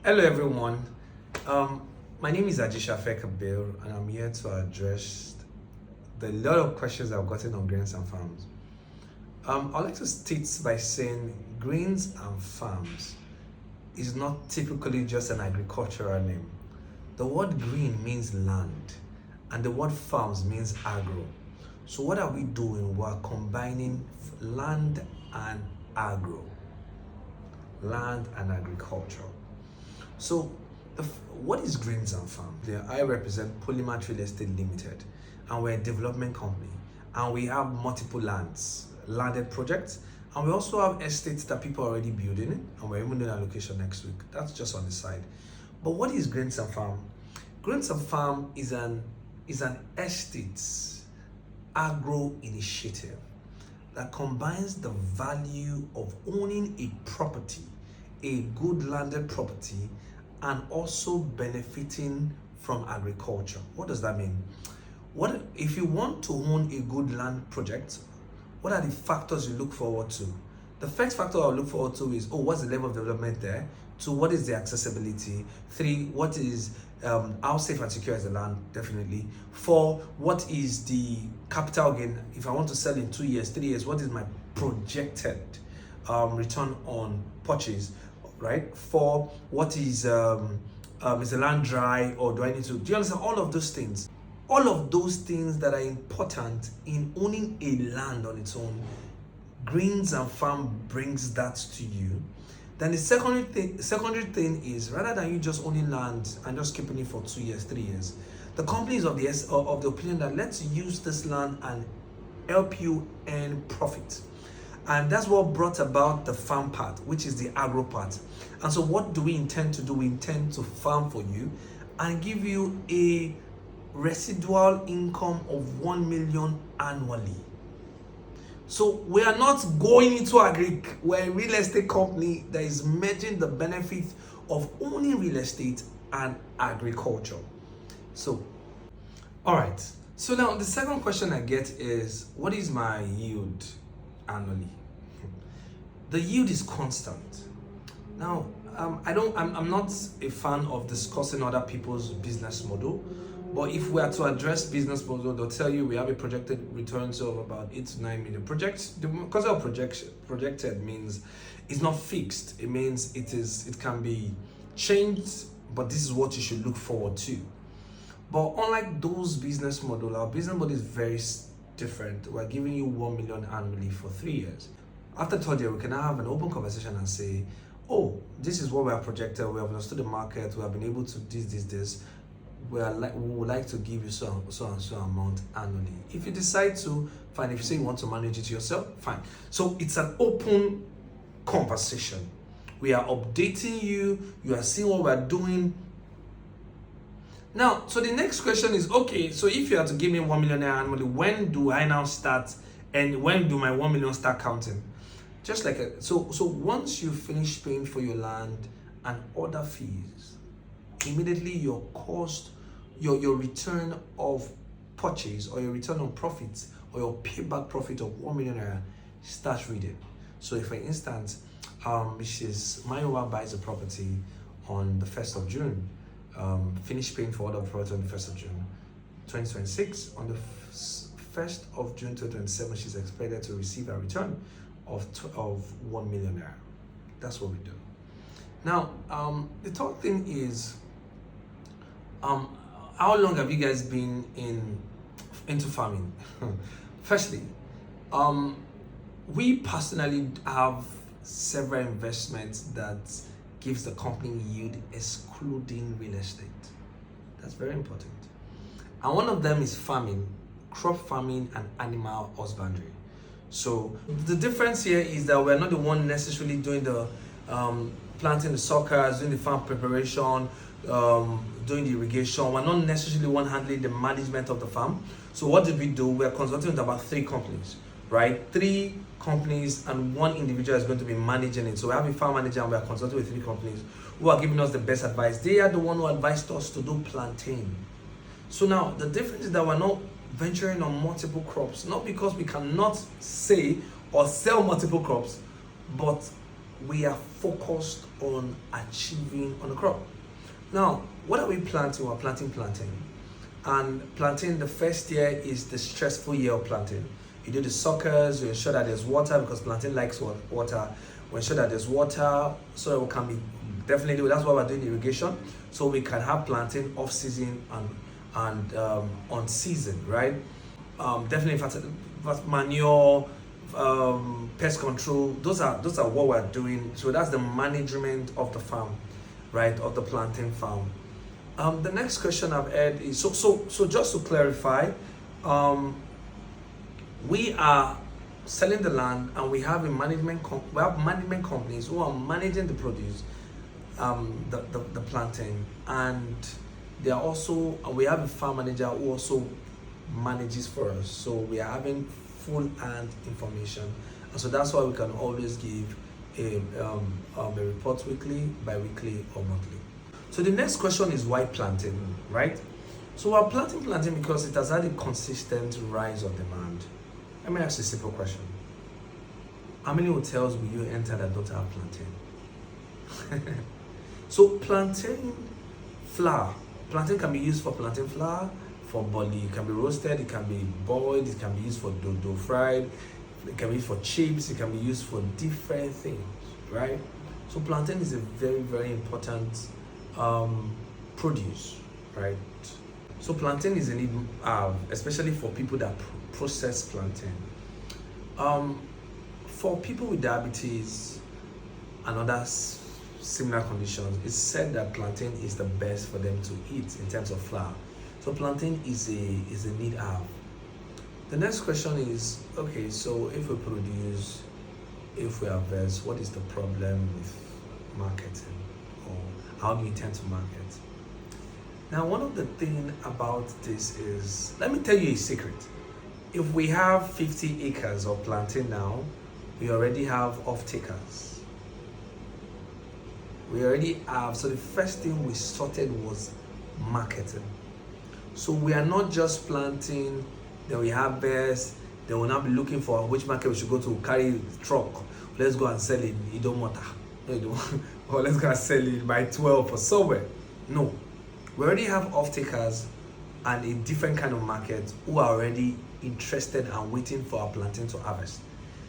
Hello everyone, my name is Ajisha Fekabil and I'm here to address the lot of questions I've gotten on grains and farms. I'd like to state by saying grains and farms is not typically just an agricultural name. The word green means land and the word farms means agro. So what are we doing? We're combining land and agro, land and agriculture. So, what is Grains and Farms? I represent Polymath Real Estate Limited, and we're a development company, and we have multiple landed projects, and we also have estates that people are already building, and we're even doing a location next week. That's just on the side. But what is Grains and Farm? Grains and Farm is an estates agro initiative that combines the value of owning a property, a good landed property, and also benefiting from agriculture. What does that mean? What if you want to own a good land project? What are the factors you look forward to? The first factor I look forward to is, what's the level of development there? 2, what is the accessibility? 3, what is how safe and secure is the land? Definitely. 4, what is the capital gain? If I want to sell in 2 years, 3 years, what is my projected return on purchase? Right? 4, what is the land dry, or do I need to? Do you understand all of those things? All of those things that are important in owning a land on its own. Grains and Farm brings that to you. Then the secondary thing is, rather than you just owning land and just keeping it for 2 years, 3 years, the company is of the opinion that let's use this land and help you earn profit. And that's what brought about the farm part, which is the agro part. And so what do we intend to do? We intend to farm for you and give you a residual income of 1 million annually. So we are not going into agric. We're a real estate company that is merging the benefits of owning real estate and agriculture. So, all right. So now the second question I get is, what is my yield annually? The yield is constant. Now, I'm not a fan of discussing other people's business model, but if we are to address business model, they'll tell you we have a projected returns of about 8 to 9 million. Because of projected means it's not fixed. It means it can be changed, but this is what you should look forward to. But unlike those business model, our business model is very different. We're giving you 1 million annually for 3 years. After third year, we can now have an open conversation and say, this is what we have projected. We have understood the market. We have been able to this. We would like to give you so and so amount annually. If you decide to, fine. If you say you want to manage it yourself, fine. So it's an open conversation. We are updating you. You are seeing what we are doing. Now, so the next question is, okay, so if you are to give me 1 million annually, when do I now start, and when do my 1 million start counting? Just like so once you finish paying for your land and other fees, immediately your cost, your return of purchase, or your return on profits, or your payback profit of 1 million naira starts reading. So if, for instance, Mrs. Mayowa buys a property on the 1st of June, finish paying for all the property on the 1st of June 2026, on the 1st of June 2027, she's expected to receive a return of 1 million naira. That's what we do. Now, the third thing is, how long have you guys been into farming? Firstly, we personally have several investments that gives the company yield excluding real estate. That's very important. And one of them is farming, crop farming and animal husbandry. So the difference here is that we're not the one necessarily doing the planting the suckers, doing the farm preparation, doing the irrigation. We're not necessarily one handling the management of the farm. So what did we do? We're consulting with about 3 companies, right? 3 companies and 1 individual is going to be managing it. So we have a farm manager and we are consulting with 3 companies who are giving us the best advice. They are the one who advised us to do plantain. So now the difference is that we're not venturing on multiple crops, not because we cannot say or sell multiple crops, but we are focused on achieving on the crop. Now, what are we planting? We're planting plantain. And planting, the first year is the stressful year of planting. You do the suckers, you ensure that there's water because plantain likes water. We ensure that there's water so that we can be definitely, that's why we're doing irrigation, so we can have plantain off season and on season, right? Definitely manure, pest control. Those are what we're doing. So that's the management of the farm, right? Of the plantain farm. The next question I've had is so just to clarify, we are selling the land and we have management companies who are managing the produce, the plantain, and they are also, we have a farm manager who also manages for us. So we are having full hand information, and so that's why we can always give a report weekly, bi-weekly, or monthly. So the next question is why planting, right? So we're planting because it has had a consistent rise of demand. Let me ask you a simple question. How many hotels will you enter that don't have plantain? So plantain flour. Plantain can be used for plantain flour, for boli. It can be roasted, it can be boiled, it can be used for dodo fried, it can be used for chips, it can be used for different things, right? So plantain is a very, very important produce, right? So plantain is a need, especially for people that process plantain. For people with diabetes and other similar conditions, it's said that plantain is the best for them to eat in terms of flour. So plantain is a need have. The next question is, okay, so if we produce, if we harvest, what is the problem with marketing, or how do you intend to market? Now, one of the things about this is, let me tell you a secret. If we have 50 acres of plantain now, we already have off-takers. We already have, so the first thing we sorted was marketing. So we are not just planting, then we harvest, then we'll now be looking for which market we should go to, carry the truck. Let's go and sell it, it don't matter. No, it don't. Or let's go and sell it by 12 or somewhere. No. We already have off-takers and a different kind of market who are already interested and waiting for our plantain to harvest.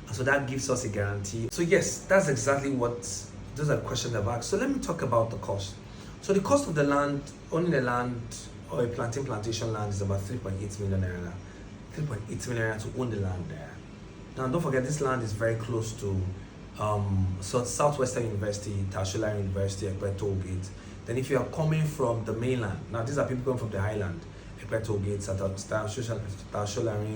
And so that gives us a guarantee. So yes, that's exactly what, those are the questions I've asked. So let me talk about the cost. So the cost of the land, owning the land or a plantation land is about 3.8 million naira. 3.8 million naira to own the land there. Now don't forget, this land is very close to Southwestern University, Tashola University, Ekpe Toll Gate. Then if you are coming from the mainland, now these are people coming from the highland, Ekpe Toll Gate, Tashola,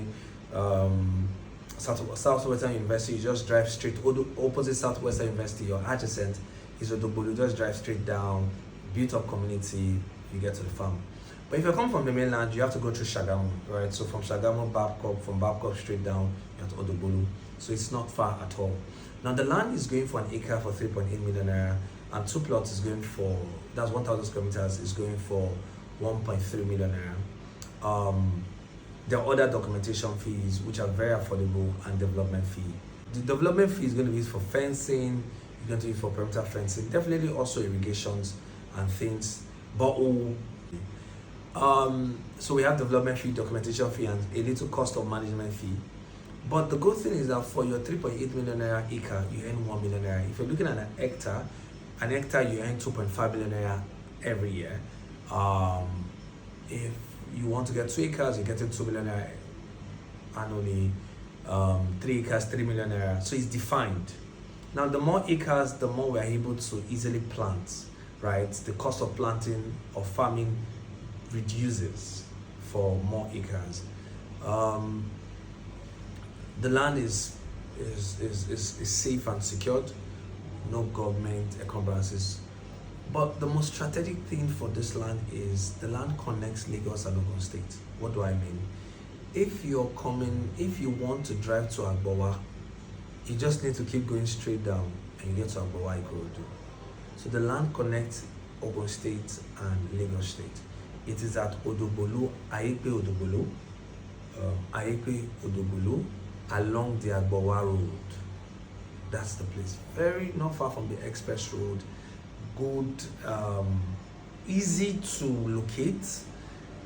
Southwestern University, you just drive straight, opposite Southwestern University or adjacent is Odobolu, just drive straight down, built up community, you get to the farm. But if you come from the mainland, you have to go through Shagamu, right? So from Shagamu, Babcock, from Babcock straight down, you have to Odobolu. So it's not far at all. Now the land is going for an acre for 3.8 million naira, and 2 plots is going for, that's 1,000 square meters, is going for 1.3 million naira. There are other documentation fees which are very affordable, and development fee. The development fee is going to be used for fencing, it's going to be for perimeter fencing, definitely also irrigations and things. But so we have development fee, documentation fee, and a little cost of management fee. But the good thing is that for your 3.8 million naira acre, you earn 1 million naira. If you're looking at an hectare you earn 2.5 million naira every year. If you want to get 2 acres, you're getting 2 million naira annually. 3 acres, 3 million naira. So it's defined. Now, the more acres, the more we're able to easily plant, right? The cost of planting or farming reduces for more acres. The land is safe and secured, no government encumbrances. But the most strategic thing for this land is the land connects Lagos and Ogun State. What do I mean? If you want to drive to Agbowa, you just need to keep going straight down and you get to Agbowa Ikorodu. So the land connects Ogun State and Lagos State. It is at Odobolu, Ayepe Odobolu, along the Agbowa Road. that's the place. Very not far from the express road. Good, easy to locate,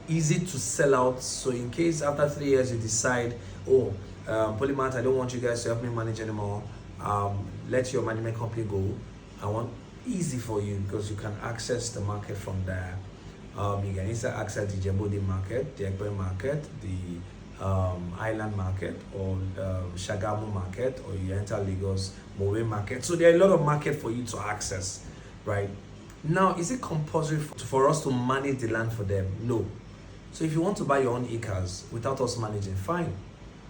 easy to sell out. So in case after 3 years you decide, oh, Polymath, I don't want you guys to help me manage anymore, let your management company go. I want easy for you because you can access the market from there. You can either access the Djibouti market, the Ekpe market, the Island market, or Shagamu market, or you enter Lagos Mowe market. So there are a lot of market for you to access, right? Now, is it compulsory for us to manage the land for them? No. So if you want to buy your own acres without us managing, fine.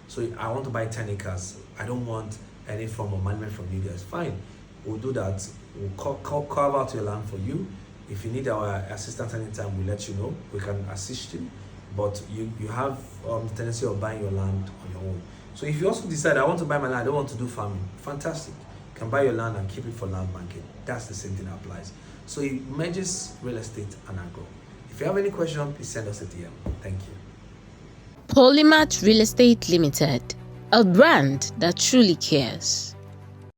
So I want to buy 10 acres. I don't want any form of management from you guys. Fine. We'll do that. We'll carve out your land for you. If you need our assistance anytime, we'll let you know. We can assist you. But you have the tendency of buying your land on your own. So if you also decide, I want to buy my land, I don't want to do farming, fantastic. You can buy your land and keep it for land banking. That's the same thing that applies. So it merges real estate and agro. If you have any question, please send us a DM. Thank you. Polymath Real Estate Limited, a brand that truly cares.